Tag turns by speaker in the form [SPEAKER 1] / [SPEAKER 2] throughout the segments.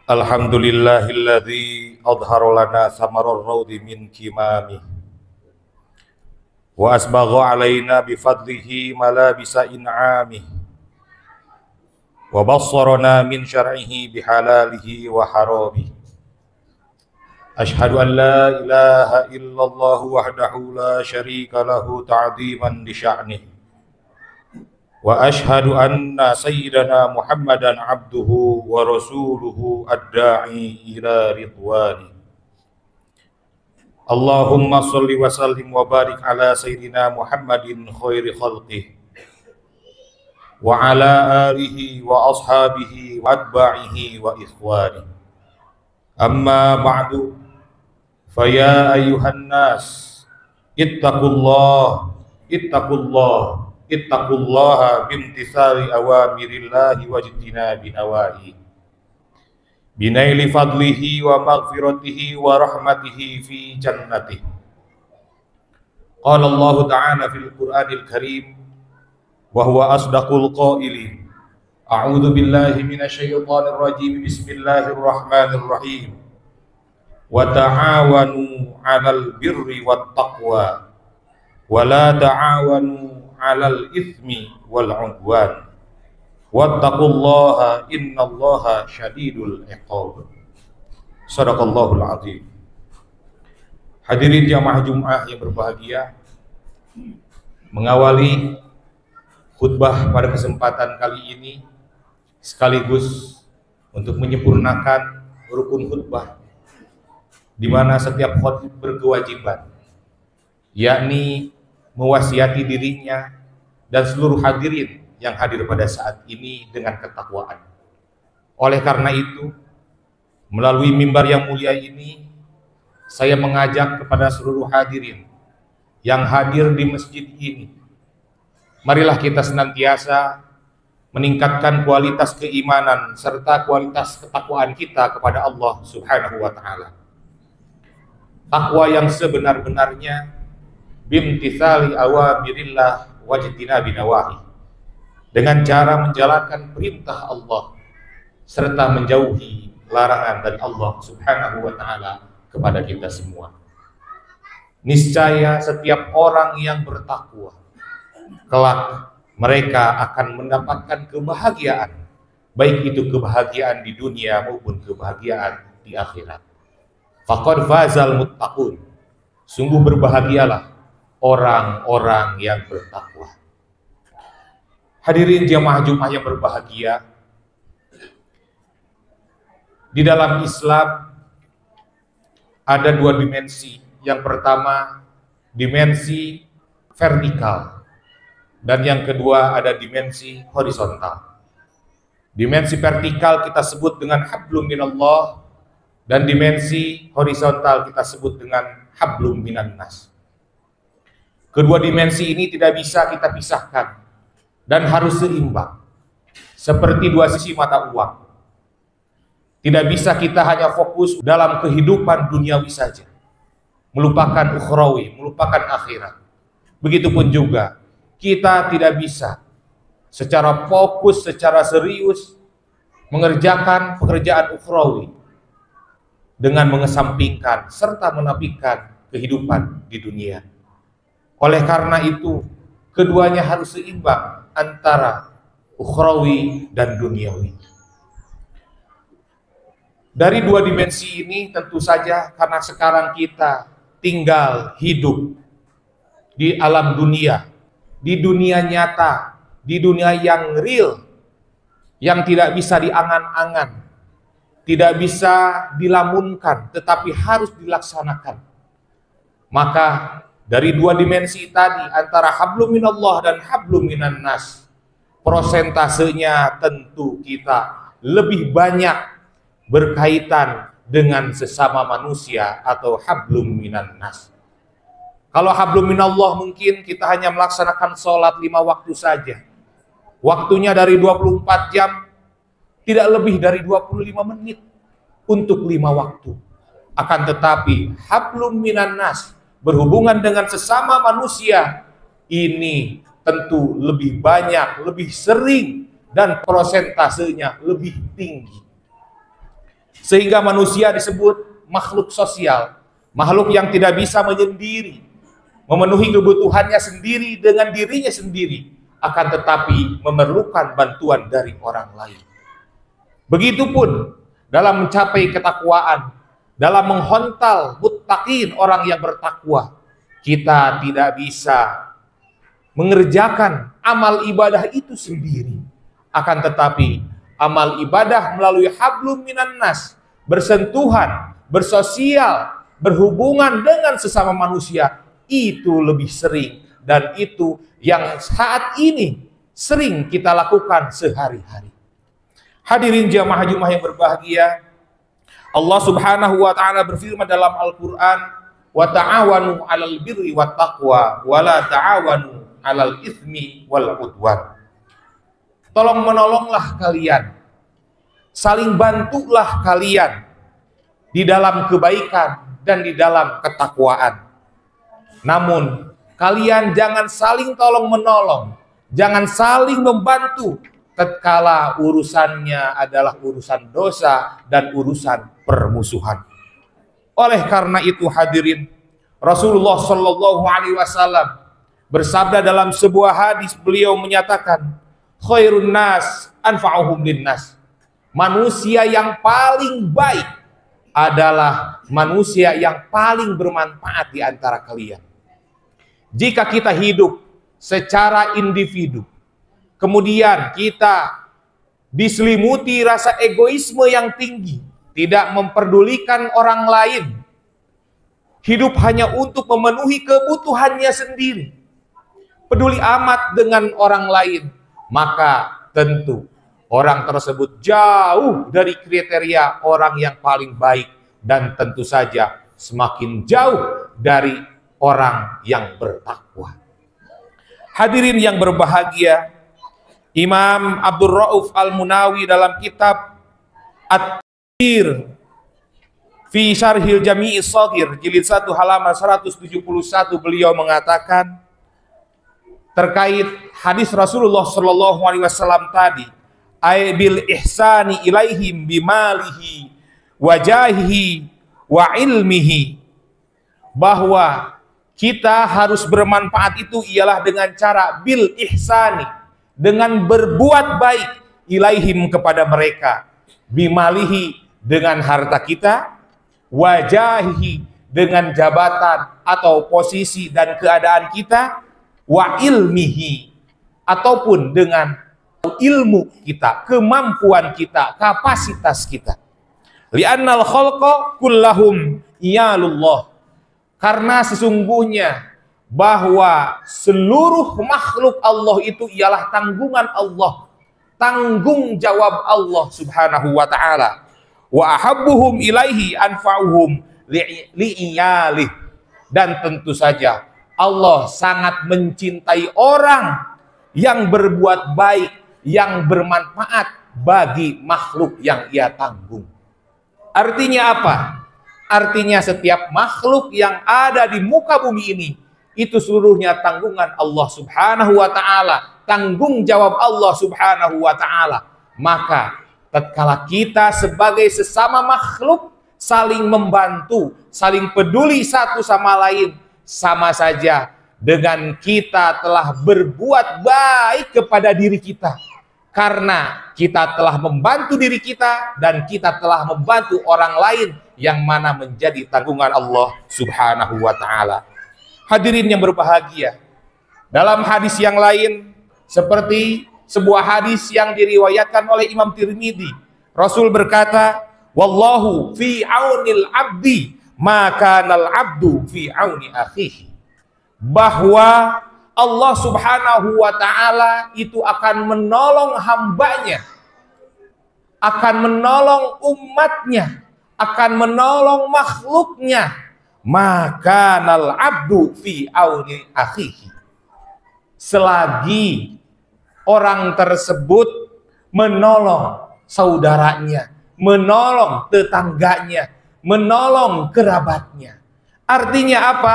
[SPEAKER 1] Alhamdulillahilladzi adhara lana samarar raudi min kimami wa asbagha alaina bifadlihi malabisa in'ami wa bassarana min syar'ihi bihalalihi wa harami. Ashhadu an la ilaha illallah wahdahu la syarika lahu ta'dhiman li sya'nihi wa ashhadu anna sayyidana Muhammadan abduhu wa rasuluhu ad-da'i ila ridwani. Allahumma sholli wa sallim wa barik ala sayyidina Muhammadin khairi khalqih wa ala alihi wa ashabihi wa atba'ihi wa ikhwani. Amma ba'du, faya ayyuhan nas ittaqullaha bimtisari awamirillahi wajtinabi nawahi binaili fadlihi wa maghfiratihi wa rahmatihi fi jannatihi. Qala Allah ta'ala fil Qur'anil Karim wa huwa asdaqul qailin. A'udzu billahi minasy syaithanir rajim. Bismillahirrahmanirrahim. Wa ta'awanu 'alal birri wat taqwa wa la ta'awanu 'alal itsmi wal 'udwan wattaqullaha innallaha syadidul iqab. Shadaqallahul azim. Hadirin jamaah Jumat yang berbahagia, mengawali khutbah pada kesempatan kali ini sekaligus untuk menyempurnakan rukun khutbah di mana setiap khatib berkewajiban, yakni mewasiati dirinya dan seluruh hadirin yang hadir pada saat ini dengan ketakwaan. Oleh karena itu, melalui mimbar yang mulia ini, saya mengajak kepada seluruh hadirin yang hadir di masjid ini, marilah kita senantiasa meningkatkan kualitas keimanan serta kualitas ketakwaan kita kepada Allah Subhanahu wa Ta'ala. Takwa yang sebenar-benarnya bimtithali awamirillah wajtinabi nawahi, dengan cara menjalankan perintah Allah serta menjauhi larangan dari Allah Subhanahu wa Ta'ala kepada kita semua. Niscaya setiap orang yang bertakwa kelak mereka akan mendapatkan kebahagiaan, baik itu kebahagiaan di dunia maupun kebahagiaan di akhirat. Faqad fazal muttaqun, sungguh berbahagialah orang-orang yang bertakwa. Hadirin jamaah Jumat yang berbahagia, di dalam Islam ada dua dimensi. Yang pertama dimensi vertikal dan yang kedua ada dimensi horizontal. Dimensi vertikal kita sebut dengan hablum minallah dan dimensi horizontal kita sebut dengan hablum minan nas. Kedua dimensi ini tidak bisa kita pisahkan dan harus seimbang, seperti dua sisi mata uang. Tidak bisa kita hanya fokus dalam kehidupan duniawi saja, melupakan ukhrawi, melupakan akhirat. Begitupun juga kita tidak bisa secara fokus, secara serius mengerjakan pekerjaan ukhrawi dengan mengesampingkan serta menafikan kehidupan di dunia. Oleh karena itu, keduanya harus seimbang antara ukhrawi dan duniawi. Dari dua dimensi ini tentu saja karena sekarang kita tinggal hidup di alam dunia, di dunia nyata, di dunia yang real, yang tidak bisa diangan-angan, tidak bisa dilamunkan, tetapi harus dilaksanakan. Maka dari dua dimensi tadi antara hablum minallah dan hablum minan nas, prosentasenya tentu kita lebih banyak berkaitan dengan sesama manusia atau hablum minan nas. Kalau hablum minallah mungkin kita hanya melaksanakan sholat 5 waktu saja. Waktunya dari 24 jam, tidak lebih dari 25 menit untuk 5 waktu. Akan tetapi hablum minan nas, berhubungan dengan sesama manusia, ini tentu lebih banyak, lebih sering, dan prosentasenya lebih tinggi. Sehingga manusia disebut makhluk sosial, makhluk yang tidak bisa menyendiri, memenuhi kebutuhannya sendiri dengan dirinya sendiri, akan tetapi memerlukan bantuan dari orang lain. Begitupun dalam mencapai ketakwaan, dalam menghontal muttaqin, orang yang bertakwa, kita tidak bisa mengerjakan amal ibadah itu sendiri. Akan tetapi amal ibadah melalui hablum minan nas, bersentuhan, bersosial, berhubungan dengan sesama manusia, itu lebih sering, dan itu yang saat ini sering kita lakukan sehari-hari. Hadirin jamaah Jumat yang berbahagia, Allah Subhanahu wa taala berfirman dalam Al-Qur'an, "Wa ta'awanu 'alal birri wat taqwa wa la ta'awanu 'alal itsmi wal 'udwan." Tolong menolonglah kalian, saling bantulah kalian di dalam kebaikan dan di dalam ketakwaan. Namun kalian jangan saling tolong menolong, jangan saling membantu tatkala urusannya adalah urusan dosa dan urusan permusuhan. Oleh karena itu hadirin, Rasulullah Shallallahu Alaihi Wasallam bersabda dalam sebuah hadis, beliau menyatakan, khairun nas anfa'uhum linnas. Manusia yang paling baik adalah manusia yang paling bermanfaat di antara kalian. Jika kita hidup secara individu, kemudian kita diselimuti rasa egoisme yang tinggi, tidak memperdulikan orang lain, hidup hanya untuk memenuhi kebutuhannya sendiri, peduli amat dengan orang lain, maka tentu orang tersebut jauh dari kriteria orang yang paling baik, dan tentu saja semakin jauh dari orang yang bertakwa. Hadirin yang berbahagia, Imam Abdul Rauf Al-Munawi dalam kitab At-Tafsir fi Syarhil Jami'i Shaghir jilid 1 halaman 171, beliau mengatakan terkait hadis Rasulullah Shallallahu Alaihi Wasallam tadi, ay bil ihsani ilaihim bimalihi wajahihi wa ilmihi, bahwa kita harus bermanfaat itu ialah dengan cara bil ihsani, dengan berbuat baik, ilaihim kepada mereka, bimalihi dengan harta kita, wajahihi dengan jabatan atau posisi dan keadaan kita, wa ilmihi ataupun dengan ilmu kita, kemampuan kita, kapasitas kita. Li'annal khalqa kullahum iyalullah, karena sesungguhnya bahwa seluruh makhluk Allah itu ialah tanggungan Allah, tanggung jawab Allah Subhanahu wa ta'ala. Wa ahabbuhum ilaihi anfa'uhum li'iyalih, dan tentu saja Allah sangat mencintai orang yang berbuat baik, yang bermanfaat bagi makhluk yang ia tanggung. Artinya apa? Artinya setiap makhluk yang ada di muka bumi ini, itu seluruhnya tanggungan Allah Subhanahu wa ta'ala, tanggung jawab Allah Subhanahu wa ta'ala. Maka tatkala kita sebagai sesama makhluk saling membantu, saling peduli satu sama lain, sama saja dengan kita telah berbuat baik kepada diri kita, karena kita telah membantu diri kita dan kita telah membantu orang lain yang mana menjadi tanggungan Allah Subhanahu wa ta'ala. Hadirin yang berbahagia, dalam hadis yang lain, seperti sebuah hadis yang diriwayatkan oleh Imam Tirmidzi, Rasul berkata, wallahu fi aunil abdi maka nal abdu fi auni akhihi, bahwa Allah Subhanahu wa ta'ala itu akan menolong hambanya, akan menolong umatnya, akan menolong makhluknya, maka nal abdu fi auni akhihi, selagi orang tersebut menolong saudaranya, menolong tetangganya, menolong kerabatnya. Artinya apa?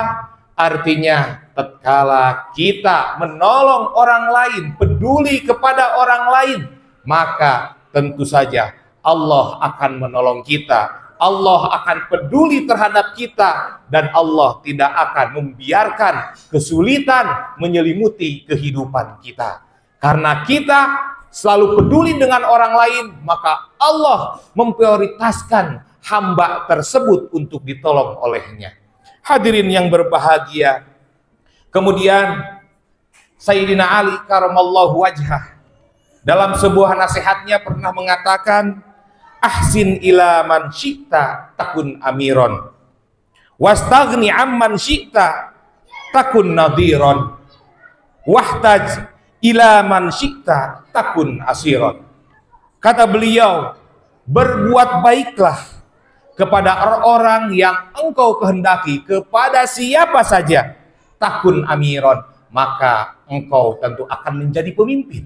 [SPEAKER 1] Artinya tatkala kita menolong orang lain, peduli kepada orang lain, maka tentu saja Allah akan menolong kita, Allah akan peduli terhadap kita, dan Allah tidak akan membiarkan kesulitan menyelimuti kehidupan kita. Karena kita selalu peduli dengan orang lain, maka Allah memprioritaskan hamba tersebut untuk ditolong olehnya. Hadirin yang berbahagia, kemudian Sayyidina Ali karamallahu wajhah dalam sebuah nasihatnya pernah mengatakan, ahsin ila man syi'ta takun amiron, wastaghni amman syi'ta takun nadiron, wahtaj ila man syi'ta takun asiron. Kata beliau, berbuat baiklah kepada orang yang engkau kehendaki, kepada siapa saja, takun amiron, maka engkau tentu akan menjadi pemimpin.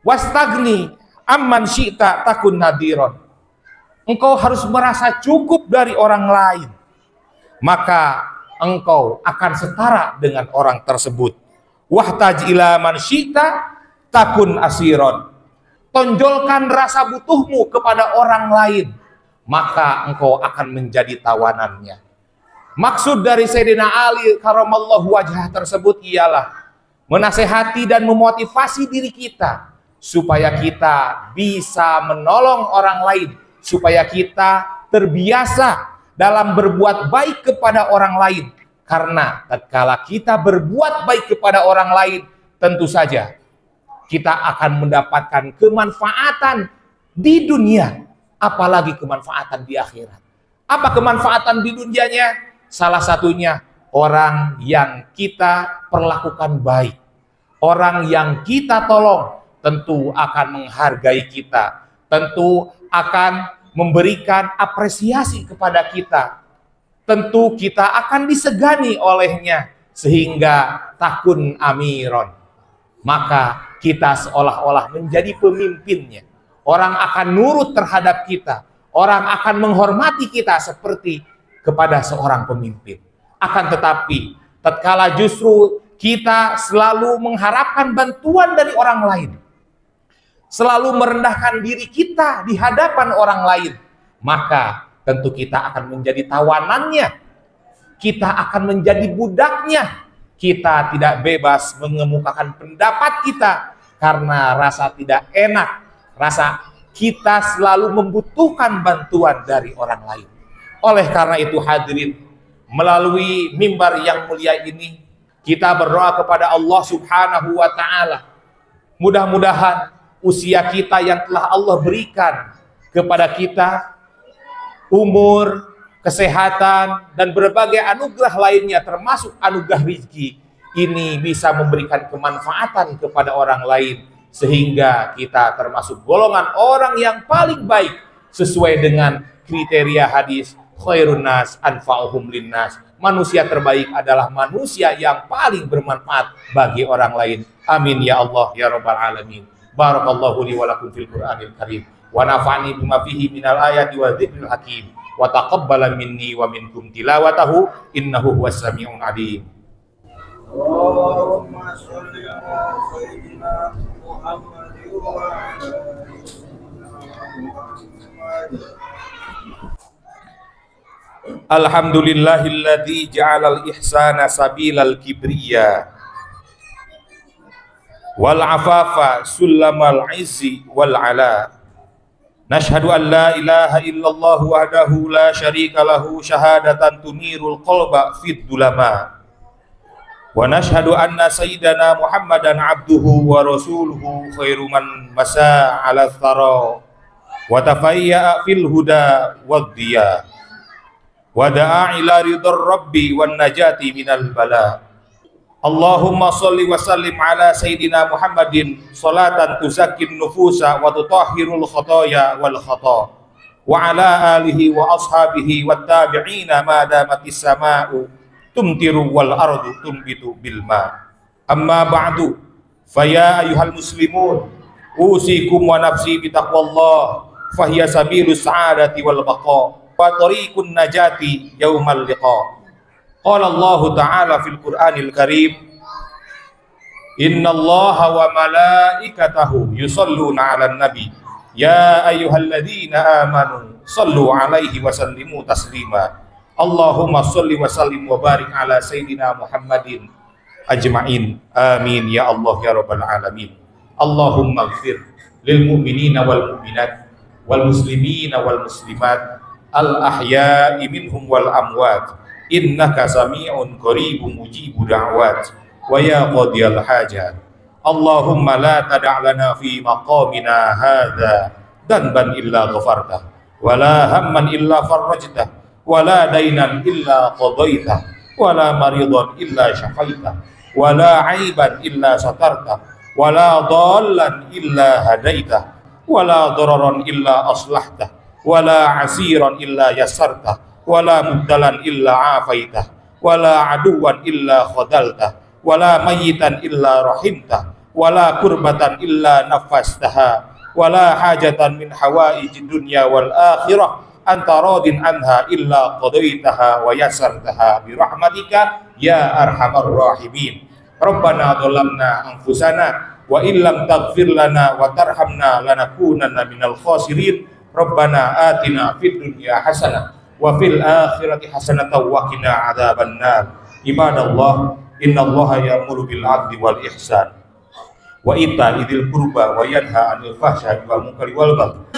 [SPEAKER 1] Wastagni amman syi'ta takun nadiron, engkau harus merasa cukup dari orang lain, maka engkau akan setara dengan orang tersebut. Wahtaj ila man syi'ta takun asiron, tonjolkan rasa butuhmu kepada orang lain, maka engkau akan menjadi tawanannya. Maksud dari Sayyidina Ali karamallahu wajhah tersebut ialah menasehati dan memotivasi diri kita supaya kita bisa menolong orang lain, supaya kita terbiasa dalam berbuat baik kepada orang lain. Karena tatkala kita berbuat baik kepada orang lain, tentu saja kita akan mendapatkan kemanfaatan di dunia, apalagi kemanfaatan di akhirat. Apa kemanfaatan di dunianya? Salah satunya orang yang kita perlakukan baik, orang yang kita tolong tentu akan menghargai kita, tentu akan memberikan apresiasi kepada kita, tentu kita akan disegani olehnya, sehingga takun amiron, maka kita seolah-olah menjadi pemimpinnya. Orang akan nurut terhadap kita, orang akan menghormati kita seperti kepada seorang pemimpin. Akan tetapi tatkala justru kita selalu mengharapkan bantuan dari orang lain, selalu merendahkan diri kita di hadapan orang lain, maka tentu kita akan menjadi tawanannya, kita akan menjadi budaknya. Kita tidak bebas mengemukakan pendapat kita karena rasa tidak enak, rasa kita selalu membutuhkan bantuan dari orang lain. Oleh karena itu hadirin, melalui mimbar yang mulia ini kita berdoa kepada Allah Subhanahu wa taala. Mudah-mudahan usia kita yang telah Allah berikan kepada kita, umur, kesehatan, dan berbagai anugerah lainnya termasuk anugerah rezeki, ini bisa memberikan kemanfaatan kepada orang lain, sehingga kita termasuk golongan orang yang paling baik sesuai dengan kriteria hadis khairun nas anfa'uhum linnas. Manusia terbaik adalah manusia yang paling bermanfaat bagi orang lain. Amin ya Allah ya rabbal alamin. Barakallahu li wa lakum fil Qur'anil Karim wa nafa'ni bima fihi minal ayati wa dzikril hakim wa taqabbala minni wa minkum tilawatahu innahu huwas samiul alim. Allahumma shalli ala sayyidina Muhammad wa ala Muhammad. Alhamdulillahilladzi ja'alal ihsana sabilal kibriya wal afafa sullamal izzi wal ala. Nashhadu an la ilaha illallah wahdahu la syarika lahu syahadatan tunirul qalba fid dulama. Wa nashhadu anna sayyidana Muhammadan abduhu wa rasuluhu khairu man masa ala thara wa tafayya fil huda wad diya wa da'a ila ridar rabbi wan najati minal bala. Allahumma sholli wa sallim ala sayyidina Muhammadin salatan tuzakkin nufusa wa tutahhirul khotoya wal khata wa ala alihi wa ashabihi wat tabi'ina ma damatis sama'u tumtiru wal ardu tumbitu bil ma. Amma ba'du, faya ayyuhal muslimun usikum wa nafsi bitaqwallah fahiya sabilus sa'adati wal baqa wa tariqun najati yaumal liqa. Qala Allah Ta'ala fil Qur'anil Karim, innallaha wa malaikatahu yusalluna 'alan nabi Ya ayyuhalladzina amanu sallu alaihi wa sallimu taslima. Allahumma salli wa sallim wa barik ala sayyidina Muhammadin ajma'in. Amin ya Allah ya rabbal alamin. Allahumma ighfir lil mu'minina wal mu'minat wal muslimina wal muslimat al ahya'i minhum wal amwat innaka sami'un qaribun mujibud da'wat wa ya qadiyal hajat. Allahumma la tada' lana fi maqamina hadha danban illa ghafartah wa la hamman illa farajtah wa la dainan illa qadaitah wa la maridan illa syafaitah wa la aiban illa satartah wa la dhallan illa hadaitah wa la dararan illa aslahtah wa la asiran illa yassartah wa la mubtalan illa afaitah wa la aduwan illa khadaltah wala mayyitan illa rahimtah wala kurbatan illa nafastaha wala hajatan min hawaijid dunya wal akhirah anta radin anha illa qadaitaha wa yassartaha bi rahmatika ya arhamar rahimin. Rabbana dhalamna anfusana wa illam taghfir lana wa tarhamna lanakunanna minal khasirin. Rabbana atina fid dunya hasanah wa fil akhirati hasanatan wa qina adzabannar. Ibadallah, innallaha ya'muru bil 'adli wal ihsan wa ita'i dzil qurba wa yanha 'anil fahsya'i wal munkari wal baghi